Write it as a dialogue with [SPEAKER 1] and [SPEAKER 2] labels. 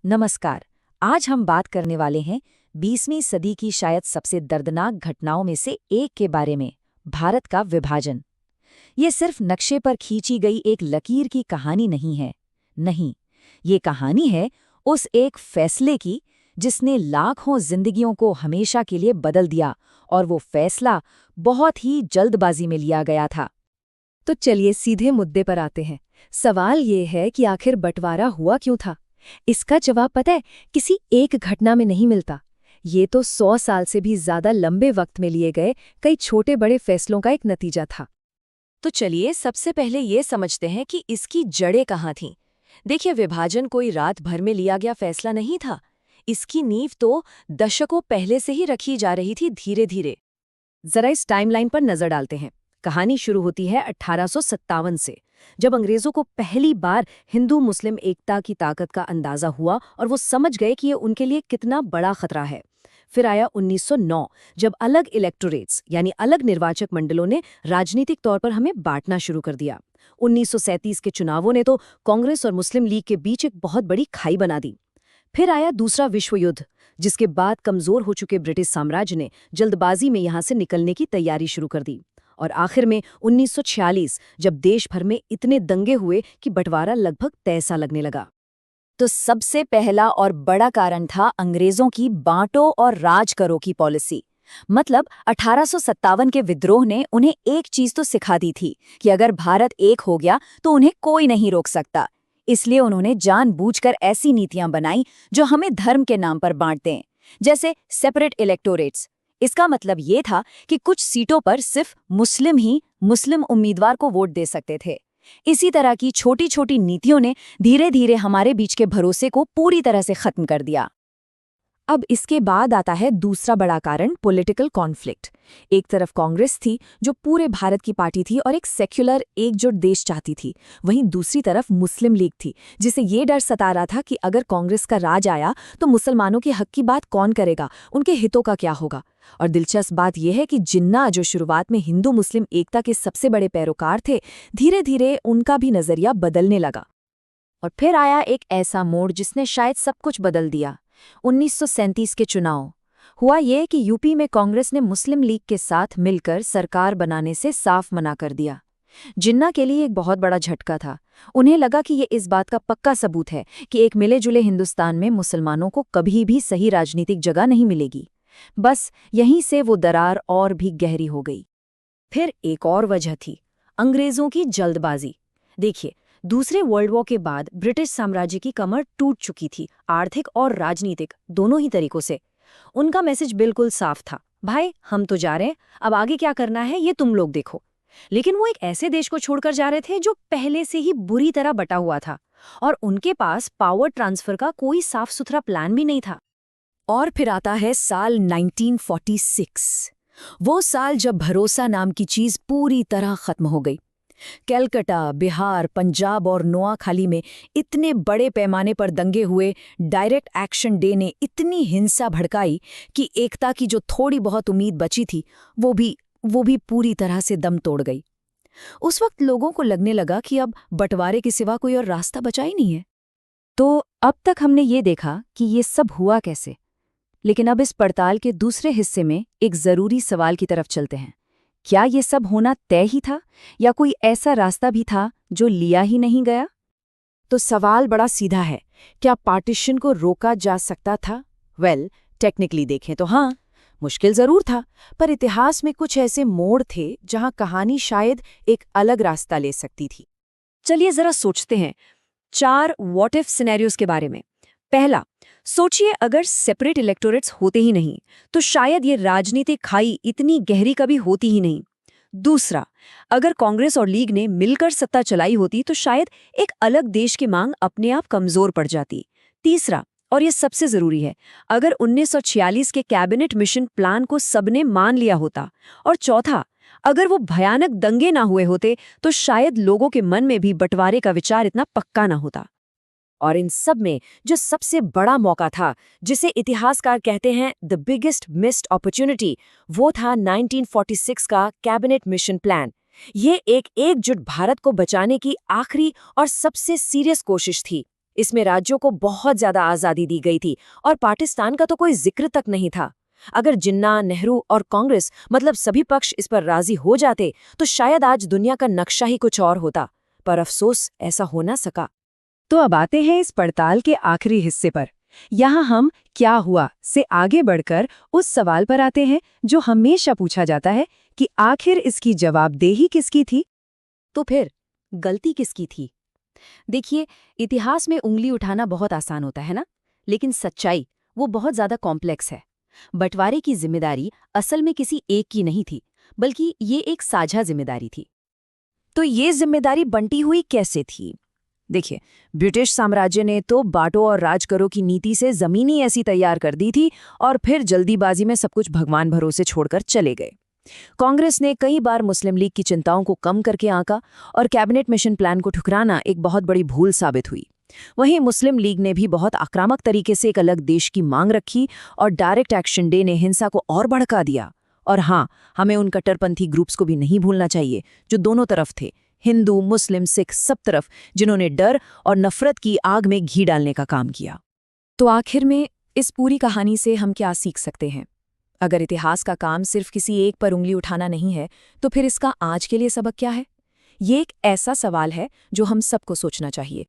[SPEAKER 1] नमस्कार। आज हम बात करने वाले हैं 20वीं सदी की शायद सबसे दर्दनाक घटनाओं में से एक के बारे में, भारत का विभाजन। ये सिर्फ नक्शे पर खींची गई एक लकीर की कहानी नहीं है। नहीं, ये कहानी है उस एक फैसले की जिसने लाखों जिंदगियों को हमेशा के लिए बदल दिया, और वो फैसला बहुत ही जल्दबाजी में लिया गया था।
[SPEAKER 2] तो चलिए सीधे मुद्दे पर आते हैं। सवाल ये है कि आखिर बंटवारा हुआ क्यों था? इसका जवाब पता है, किसी एक घटना में नहीं मिलता। ये तो 100 साल से भी ज्यादा लंबे वक्त में लिए गए कई छोटे बड़े फैसलों का एक नतीजा था।
[SPEAKER 1] तो चलिए सबसे पहले ये समझते हैं कि इसकी जड़ें कहाँ थीं। देखिए, विभाजन कोई रात भर में लिया गया फैसला नहीं था। इसकी नींव तो दशकों पहले से ही रखी जा रही थी, धीरे धीरे। जरा इस टाइमलाइन पर नजर डालते हैं। कहानी शुरू होती है 1857 से, जब अंग्रेजों को पहली बार हिंदू मुस्लिम एकता की ताकत का अंदाजा हुआ और वो समझ गए कि ये उनके लिए कितना बड़ा खतरा है। फिर आया 1909, जब अलग इलेक्टोरेट्स यानी अलग निर्वाचक मंडलों ने राजनीतिक तौर पर हमें बांटना शुरू कर दिया। 1937 के चुनावों ने तो कांग्रेस और मुस्लिम लीग के बीच एक बहुत बड़ी खाई बना दी। फिर आया दूसरा विश्व युद्ध, जिसके बाद कमजोर हो चुके ब्रिटिश साम्राज्य ने जल्दबाजी में यहां से निकलने की तैयारी शुरू कर दी। और आखिर में 1946, जब देश भर में इतने दंगे हुए कि बंटवारा लगभग तय सा लगने लगा। तो सबसे पहला और बड़ा कारण था अंग्रेजों की बांटो और राज करो की पॉलिसी। मतलब 1857 के विद्रोह ने उन्हें एक चीज तो सिखा दी थी कि अगर भारत एक हो गया तो उन्हें कोई नहीं रोक सकता। इसलिए उन्होंने जानबूझकर ऐसी नीतियां बनाई जो हमें धर्म के नाम पर बांट दें, जैसे सेपरेट इलेक्टोरेट्स। इसका मतलब ये था कि कुछ सीटों पर सिर्फ मुस्लिम ही मुस्लिम उम्मीदवार को वोट दे सकते थे। इसी तरह की छोटी छोटी नीतियों ने धीरे धीरे हमारे बीच के भरोसे को पूरी तरह से खत्म कर दिया। अब इसके बाद आता है दूसरा बड़ा कारण, पॉलिटिकल कॉन्फ्लिक्ट। एक तरफ कांग्रेस थी जो पूरे भारत की पार्टी थी और एक सेक्युलर एकजुट देश चाहती थी। वहीं दूसरी तरफ मुस्लिम लीग थी, जिसे ये डर सता रहा था कि अगर कांग्रेस का राज आया तो मुसलमानों के हक की बात कौन करेगा, उनके हितों का क्या होगा। और दिलचस्प बात यह है कि जिन्ना जो शुरुआत में हिंदू मुस्लिम एकता के सबसे बड़े पैरोकार थे, धीरे धीरे उनका भी नजरिया बदलने लगा। और फिर आया एक ऐसा मोड़ जिसने शायद सब कुछ बदल दिया। 1937 के चुनाव। हुआ ये कि यूपी में कांग्रेस ने मुस्लिम लीग के साथ मिलकर सरकार बनाने से साफ मना कर दिया। जिन्ना के लिए एक बहुत बड़ा झटका था। उन्हें लगा कि ये इस बात का पक्का सबूत है कि एक मिले जुले हिंदुस्तान में मुसलमानों को कभी भी सही राजनीतिक जगह नहीं मिलेगी। बस यहीं से वो दरार और भी गहरी हो गई। फिर एक और वजह थी, अंग्रेजों की जल्दबाजी। देखिए, दूसरे वर्ल्ड वॉर के बाद ब्रिटिश साम्राज्य की कमर टूट चुकी थी, आर्थिक और राजनीतिक दोनों ही तरीकों से। उनका मैसेज बिल्कुल साफ था, भाई हम तो जा रहे हैं, अब आगे क्या करना है ये तुम लोग देखो। लेकिन वो एक ऐसे देश को छोड़कर जा रहे थे जो पहले से ही बुरी तरह बटा हुआ था, और उनके पास पावर ट्रांसफर का कोई साफ सुथरा प्लान भी नहीं था। और फिर आता है साल 1946, वो साल जब भरोसा नाम की चीज पूरी तरह खत्म हो गई। कलकत्ता, बिहार, पंजाब और नोआखाली में इतने बड़े पैमाने पर दंगे हुए। डायरेक्ट एक्शन डे ने इतनी हिंसा भड़काई कि एकता की जो थोड़ी बहुत उम्मीद बची थी वो भी पूरी तरह से दम तोड़ गई। उस वक्त लोगों को लगने लगा कि अब बंटवारे के सिवा कोई और रास्ता बचा ही नहीं है। तो अब तक हमने ये देखा कि ये सब हुआ कैसे, लेकिन अब इस पड़ताल के दूसरे हिस्से में एक जरूरी सवाल की तरफ चलते हैं। क्या ये सब होना तय ही था, या कोई ऐसा रास्ता भी था जो लिया ही नहीं गया? तो सवाल बड़ा सीधा है, क्या पार्टीशन को रोका जा सकता था? टेक्निकली देखें तो हाँ, मुश्किल जरूर था, पर इतिहास में कुछ ऐसे मोड़ थे जहां कहानी शायद एक अलग रास्ता ले सकती थी। चलिए जरा सोचते हैं 4 व्हाट इफ सिनेरियोज के बारे में। पहला, सोचिए अगर सेपरेट इलेक्टोरेट्स होते ही नहीं तो शायद ये राजनीतिक खाई इतनी गहरी कभी होती ही नहीं। दूसरा, अगर कांग्रेस और लीग ने मिलकर सत्ता चलाई होती तो शायद एक अलग देश की मांग अपने आप कमजोर पड़ जाती। तीसरा, और ये सबसे जरूरी है, अगर 1946 के कैबिनेट मिशन प्लान को सबने मान लिया होता। और चौथा, अगर वो भयानक दंगे ना हुए होते तो शायद लोगों के मन में भी बंटवारे का विचार इतना पक्का ना होता। और इन सब में जो सबसे बड़ा मौका था, जिसे इतिहासकार कहते हैं द बिगेस्ट मिस्ड अपॉर्चुनिटी, वो था 1946 का कैबिनेट मिशन प्लान। ये एक एकजुट भारत को बचाने की आखिरी और सबसे सीरियस कोशिश थी। इसमें राज्यों को बहुत ज्यादा आजादी दी गई थी और पाकिस्तान का तो कोई जिक्र तक नहीं था। अगर जिन्ना, नेहरू और कांग्रेस मतलब सभी पक्ष इस पर राजी हो जाते तो शायद आज दुनिया का नक्शा ही कुछ और होता, पर अफसोस ऐसा हो ना सका।
[SPEAKER 2] तो अब आते हैं इस पड़ताल के आखिरी हिस्से पर। यहाँ हम क्या हुआ से आगे बढ़कर उस सवाल पर आते हैं जो हमेशा पूछा जाता है कि आखिर इसकी जवाबदेही किसकी थी?
[SPEAKER 1] तो फिर गलती किसकी थी? देखिए, इतिहास में उंगली उठाना बहुत आसान होता है ना, लेकिन सच्चाई वो बहुत ज्यादा कॉम्प्लेक्स है। बंटवारे की जिम्मेदारी असल में किसी एक की नहीं थी, बल्कि ये एक साझा जिम्मेदारी थी। तो ये जिम्मेदारी बंटी हुई कैसे थी? देखिए, ब्रिटिश साम्राज्य ने तो बांटो और राज करो की नीति से जमीन ही ऐसी तैयार कर दी थी और फिर जल्दीबाजी में सब कुछ भगवान भरोसे छोड़कर चले गए। कांग्रेस ने कई बार मुस्लिम लीग की चिंताओं को कम करके आंका और कैबिनेट मिशन प्लान को ठुकराना एक बहुत बड़ी भूल साबित हुई। वहीं मुस्लिम लीग ने भी बहुत आक्रामक तरीके से एक अलग देश की मांग रखी और डायरेक्ट एक्शन डे ने हिंसा को और भड़का दिया। और हाँ, हमें उन कट्टरपंथी ग्रुप्स को भी नहीं भूलना चाहिए जो दोनों तरफ थे, हिंदू, मुस्लिम, सिख, सब तरफ, जिन्होंने डर और नफरत की आग में घी डालने का काम किया। तो आखिर में इस पूरी कहानी से हम क्या सीख सकते हैं? अगर इतिहास का काम सिर्फ किसी एक पर उंगली उठाना नहीं है, तो फिर इसका आज के लिए सबक क्या है? ये एक ऐसा सवाल है जो हम सबको सोचना चाहिए।